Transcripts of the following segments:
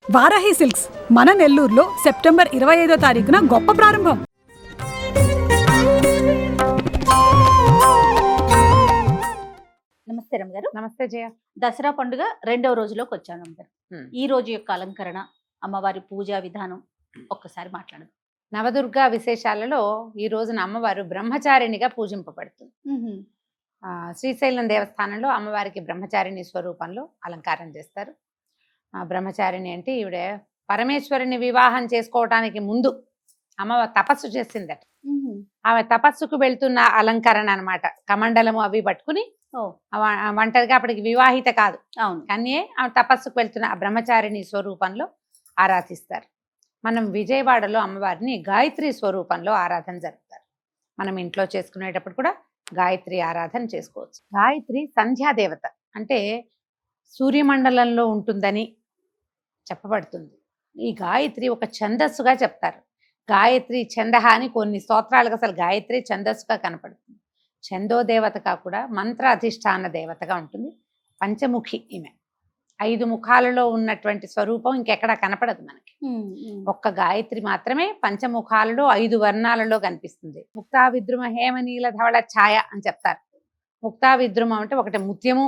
Varahi silks మన నెల్లూరులో September 25వ తారీఖున గొప్ప ప్రారంభం. నమస్తే రమ్మ గారు. నమస్తే జయ. దసరా పండుగ రెండవ రోజులోకి వచ్చాను రమ్మ గారు. ఈ రోజు యొక్క అలంకరణ, అమ్మవారి పూజా విధానం ఒక్కసారి మాట్లాడదు. నవదుర్గా విశేషాలలో ఈ రోజున అమ్మవారు బ్రహ్మచారిణిగా పూజింపబడుతుంది. శ్రీశైలం దేవస్థానంలో అమ్మవారికి బ్రహ్మచారిణి స్వరూపంలో అలంకారం చేస్తారు. బ్రహ్మచారిణి అంటే ఈవిడ పరమేశ్వరుని వివాహం చేసుకోవటానికి ముందు అమ్మవారు తపస్సు చేసిందట. ఆమె తపస్సుకు వెళ్తున్న అలంకరణ అన్నమాట. కమండలము అవి పట్టుకుని ఒంటరిగా అప్పటికి వివాహిత కాదు, కానీ ఆమె తపస్సుకు వెళ్తున్న ఆ బ్రహ్మచారిణి స్వరూపంలో ఆరాధిస్తారు. మనం విజయవాడలో అమ్మవారిని గాయత్రి స్వరూపంలో ఆరాధన జరుపుతారు. మనం ఇంట్లో చేసుకునేటప్పుడు కూడా గాయత్రి ఆరాధన చేసుకోవచ్చు. గాయత్రి సంధ్యాదేవత, అంటే సూర్యమండలంలో ఉంటుందని చెప్పబడుతుంది. ఈ గాయత్రి ఒక ఛందస్సుగా చెప్తారు. గాయత్రి ఛందహ అని కొన్ని స్తోత్రాలకు అసలు గాయత్రి ఛందస్సుగా కనపడుతుంది. ఛందో దేవతగా కూడా మంత్ర అధిష్టాన దేవతగా ఉంటుంది. పంచముఖి ఈమె. 5 ముఖాలలో ఉన్నటువంటి స్వరూపం ఇంకెక్కడా కనపడదు మనకి. ఒక్క గాయత్రి మాత్రమే పంచముఖాలలో 5 వర్ణాలలో కనిపిస్తుంది. ముక్తా విద్రుమ హేమ నీల ధవళ ఛాయ అని చెప్తారు. ముక్తా విద్రుమం అంటే ఒకటి ముత్యము,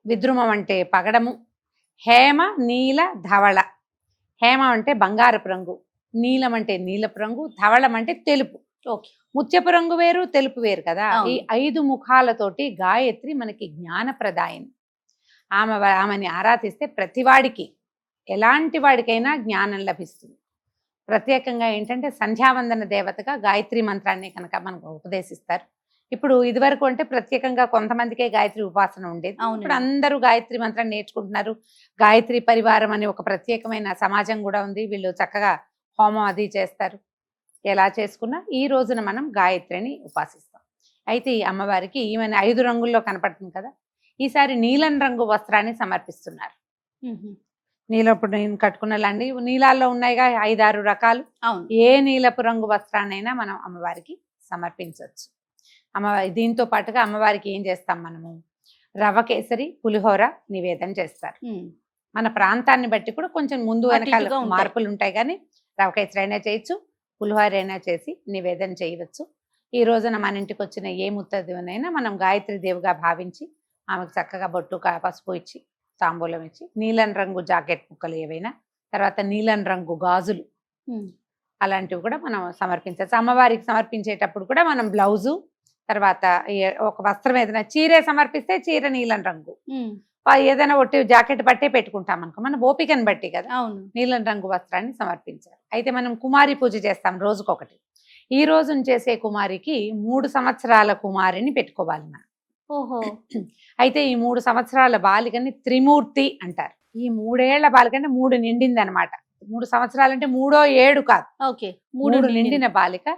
విద్రుమం అంటే పగడము, హేమ నీల ధవళ. హేమ అంటే బంగారపు రంగు, నీలం అంటే నీలపు రంగు, ధవళం అంటే తెలుపు. ముత్యపు రంగు వేరు, తెలుపు వేరు కదా. ఈ 5 ముఖాలతోటి గాయత్రి మనకి జ్ఞానప్రదాయిని. ఆమెని ఆరాధిస్తే ప్రతివాడికి, ఎలాంటి వాడికైనా జ్ఞానం లభిస్తుంది. ప్రత్యేకంగా ఏంటంటే సంధ్యావందన దేవతగా గాయత్రి మంత్రాన్ని కనుక మనకు ఉపదేశిస్తారు. ఇప్పుడు ఇదివరకు అంటే ప్రత్యేకంగా కొంతమందికే గాయత్రి ఉపాసన ఉండేది. ఇప్పుడు అందరూ గాయత్రి మంత్రాన్ని నేర్చుకుంటున్నారు. గాయత్రి పరివారం అని ఒక ప్రత్యేకమైన సమాజం కూడా ఉంది. వీళ్ళు చక్కగా హోమం అది చేస్తారు. ఎలా చేసుకున్నా ఈ రోజున మనం గాయత్రిని ఉపాసిస్తాం. అయితే ఈ అమ్మవారికి ఈమెను 5 రంగుల్లో కనపడుతుంది కదా. ఈసారి నీలం రంగు వస్త్రాన్ని సమర్పిస్తున్నారు. నీలం, ఇప్పుడు నేను కట్టుకున్నలాంటి నీలాల్లో ఉన్నాయిగా 5-6 రకాలు. ఏ నీలపు రంగు వస్త్రాన్నైనా మనం అమ్మవారికి సమర్పించవచ్చు. దీంతో పాటుగా అమ్మవారికి ఏం చేస్తాం మనము, రవ్వ కేసరి, పులిహోర నివేదన చేస్తారు. మన ప్రాంతాన్ని బట్టి కూడా కొంచెం ముందు వెనకాల మార్పులు ఉంటాయి, కానీ రవ్వ కేసరి అయినా చేయొచ్చు, పులిహోర అయినా చేసి నివేదన చేయవచ్చు. ఈ రోజున మన ఇంటికి వచ్చిన ఏ ముత్తదివనైనా మనం గాయత్రి దేవిగా భావించి ఆమెకు చక్కగా బొట్టు పసుపు ఇచ్చి తాంబూలం ఇచ్చి, నీలం రంగు జాకెట్ ముక్కలు ఏవైనా, తర్వాత నీలం రంగు గాజులు అలాంటివి కూడా మనం సమర్పించవచ్చు. అమ్మవారికి సమర్పించేటప్పుడు కూడా మనం బ్లౌజు, తర్వాత ఒక వస్త్రం ఏదైనా చీరే సమర్పిస్తే చీర నీలం రంగు, ఏదైనా ఒట్టి జాకెట్ బట్టే పెట్టుకుంటాం అనుకో, మన ఓపికను బట్టి కదా నీలం రంగు వస్త్రాన్ని సమర్పించాలి. అయితే మనం కుమారి పూజ చేస్తాం రోజుకొకటి. ఈ రోజున చేసే కుమారికి 3 సంవత్సరాల కుమారిని పెట్టుకోవాలి మనం. అయితే ఈ 3 సంవత్సరాల బాలికని త్రిమూర్తి అంటారు. ఈ 3 ఏళ్ల బాలిక అంటే 3 నిండింది అనమాట. 3 సంవత్సరాలు అంటే 3వ 7 కాదు, 3 నిండిన బాలిక.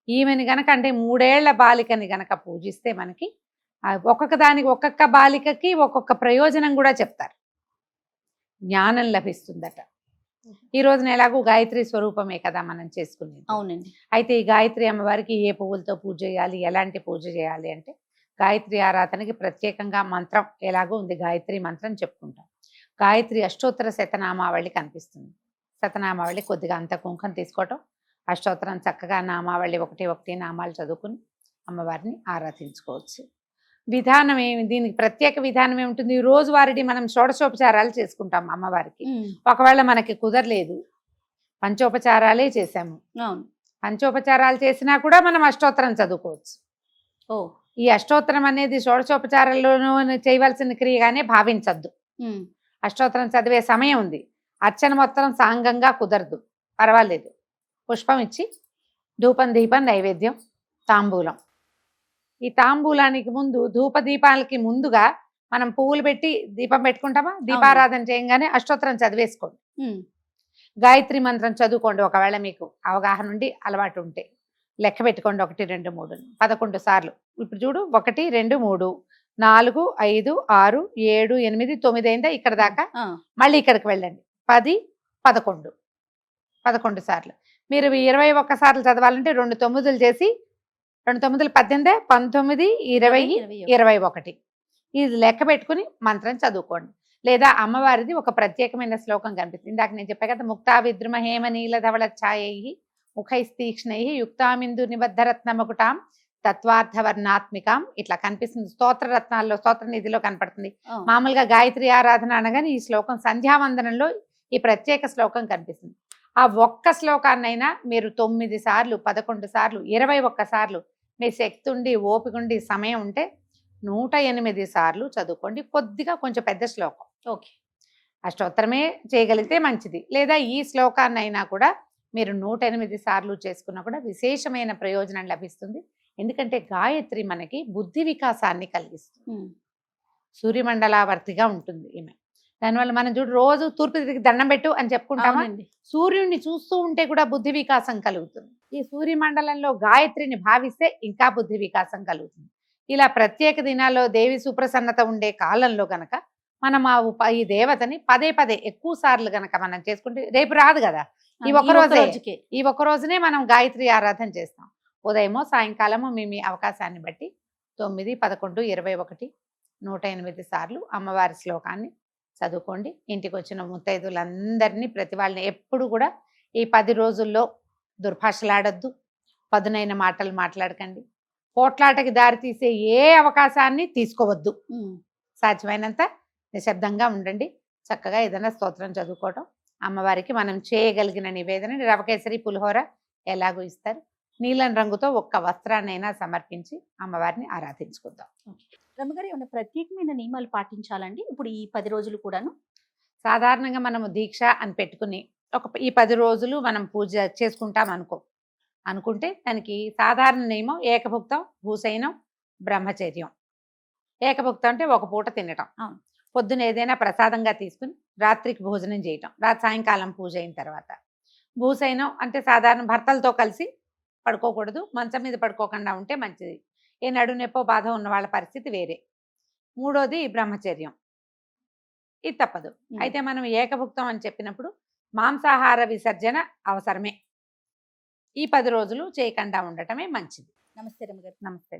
ఈమెని గనక అంటే 3 ఏళ్ల బాలికని గనక పూజిస్తే మనకి ఒక్కొక్క దానికి, ఒక్కొక్క బాలికకి ఒక్కొక్క ప్రయోజనం కూడా చెప్తారు. జ్ఞానం లభిస్తుందట. ఈ రోజున ఎలాగో గాయత్రి స్వరూపమే కదా మనం చేసుకునేది. అవునండి. అయితే ఈ గాయత్రి అమ్మవారికి ఏ పువ్వులతో పూజ చేయాలి, ఎలాంటి పూజ చేయాలి అంటే, గాయత్రి ఆరాధనకి ప్రత్యేకంగా మంత్రం ఎలాగో ఉంది. గాయత్రి మంత్రం చెప్పుకుంటాం. గాయత్రి అష్టోత్తర శతనామావళి కనిపిస్తుంది. శతనామావళి కొద్దిగా అంత కుంకం తీసుకోవటం, అష్టోత్తరం చక్కగా నామావళి 1 నామాలు చదువుకుని అమ్మవారిని ఆరాధించుకోవచ్చు. విధానం ఏమి, దీనికి ప్రత్యేక విధానం ఏముంటుంది, రోజువారీ మనం షోడశోపచారాలు చేసుకుంటాం అమ్మవారికి. ఒకవేళ మనకి కుదరలేదు, పంచోపచారాలే చేసాము, పంచోపచారాలు చేసినా కూడా మనం అష్టోత్తరం చదువుకోవచ్చు. ఈ అష్టోత్తరం అనేది షోడశోపచారాల్లోనూ చేయవలసిన క్రియగానే భావించద్దు. అష్టోత్తరం చదివే సమయం ఉంది, అర్చన మొత్తం సాంగంగా కుదరదు, పర్వాలేదు. పుష్పం ఇచ్చి ధూపం, దీపం, నైవేద్యం, తాంబూలం. ఈ తాంబూలానికి ముందు, ధూప దీపాలకి ముందుగా మనం పువ్వులు పెట్టి దీపం పెట్టుకుంటామా, దీపారాధన చేయంగానే అష్టోత్తరం చదివేసుకోండి. గాయత్రి మంత్రం చదువుకోండి. ఒకవేళ మీకు అవగాహన ఉండి అలవాటు ఉంటే లెక్క పెట్టుకోండి. 1 2 3 11 సార్లు. ఇప్పుడు చూడు, 1 2 3 4 5 6 7 8 9 అయిందా ఇక్కడ దాకా. మళ్ళీ ఇక్కడికి వెళ్ళండి. 10 11 సార్లు. మీరు 21 సార్లు చదవాలంటే 2 9లు చేసి 2 9 18 19 20 21 ఇది లెక్క పెట్టుకుని మంత్రం చదువుకోండి. లేదా అమ్మవారిది ఒక ప్రత్యేకమైన శ్లోకం కనిపిస్తుంది. ఇందాక నేను చెప్పా కదా, ముక్తా విద్రుమ హేమ నీల ధవళ ఛాయై ముఖైస్తీక్ష్ణై యుక్తామిందు నిబద్ధరత్న ముకుటాం తత్వార్థవర్ణాత్మికాం ఇట్లా కనిపిస్తుంది. స్తోత్ర రత్నాల్లో స్తోత్ర నిధిలో కనపడుతుంది. మామూలుగా గాయత్రి ఆరాధన అనగానే ఈ శ్లోకం సంధ్యావందనంలో ఈ ప్రత్యేక శ్లోకం కనిపిస్తుంది. ఆ ఒక్క శ్లోకాన్నైనా మీరు 9 సార్లు 11 సార్లు 21 సార్లు మీ శక్తి ఉండి ఓపిక ఉండి సమయం ఉంటే 108 సార్లు చదువుకోండి. కొద్దిగా కొంచెం పెద్ద శ్లోకం. ఓకే, అష్టోత్తరమే చేయగలిగితే మంచిది. లేదా ఈ శ్లోకాన్నైనా కూడా మీరు 108 సార్లు చేసుకున్నా కూడా విశేషమైన ప్రయోజనం లభిస్తుంది. ఎందుకంటే గాయత్రి మనకి బుద్ధి వికాసాన్ని కలిగిస్తుంది. సూర్యమండలావర్తిగా ఉంటుంది ఈమె. దానివల్ల మనం చూడు రోజు తూర్పు తిరిగి దండం పెట్టు అని చెప్పుకుంటామా, సూర్యుడిని చూస్తూ ఉంటే కూడా బుద్ధి వికాసం కలుగుతుంది. ఈ సూర్యమండలంలో గాయత్రిని భావిస్తే ఇంకా బుద్ధి వికాసం కలుగుతుంది. ఇలా ప్రత్యేక దినాల్లో దేవి సుప్రసన్నత ఉండే కాలంలో గనక మనం ఈ దేవతని పదే పదే ఎక్కువ సార్లు గనక మనం చేసుకుంటే రేపు రాదు కదా, ఈ ఒక్క రోజునే మనం గాయత్రి ఆరాధన చేస్తాం. ఉదయమో సాయంకాలమో మీ అవకాశాన్ని బట్టి 9, 11, 21, 108 సార్లు అమ్మవారి శ్లోకాన్ని చదువుకోండి. ఇంటికి వచ్చిన ముత్తైదులందరినీ ప్రతి వాళ్ళని ఎప్పుడు కూడా ఈ 10 రోజుల్లో దుర్భాషలాడొద్దు, పదునైన మాటలు మాట్లాడకండి, పోట్లాటకి దారితీసే ఏ అవకాశాన్ని తీసుకోవద్దు. సాధ్యమైనంత నిశ్శబ్దంగా ఉండండి. చక్కగా ఏదైనా స్తోత్రం చదువుకోవటం, అమ్మవారికి మనం చేయగలిగిన నివేదన రవకేసరి పులిహోర ఎలాగో ఇస్తారు. నీలం రంగుతో ఒక్క వస్త్రాన్నైనా సమర్పించి అమ్మవారిని ఆరాధించుకుందాం. రమ్మగారు, ఏమైనా ప్రత్యేకమైన నియమాలు పాటించాలండి ఇప్పుడు ఈ 10 రోజులు కూడాను? సాధారణంగా మనము దీక్ష అని పెట్టుకుని ఈ 10 రోజులు మనం పూజ చేసుకుంటాం అనుకుంటే దానికి సాధారణ నియమం ఏకభుక్తం, భూసైనం, బ్రహ్మచర్యం. ఏకభుక్తం అంటే ఒక పూట తినటం, పొద్దున ఏదైనా ప్రసాదంగా తీసుకుని రాత్రికి భోజనం చేయటం, సాయంకాలం పూజ అయిన తర్వాత. భూసైనం అంటే సాధారణ భర్తలతో కలిసి పడుకోకూడదు, మంచం మీద పడుకోకుండా ఉంటే మంచిది. ఏ నడునొప్పో బాధ ఉన్న వాళ్ళ పరిస్థితి వేరే. మూడోది బ్రహ్మచర్యం, ఇది తప్పదు. అయితే మనం ఏకభుక్తం అని చెప్పినప్పుడు మాంసాహార విసర్జన అవసరమే. ఈ 10 రోజులు చేయకుండా ఉండటమే మంచిది. నమస్తే రమ్మగారు. నమస్తే.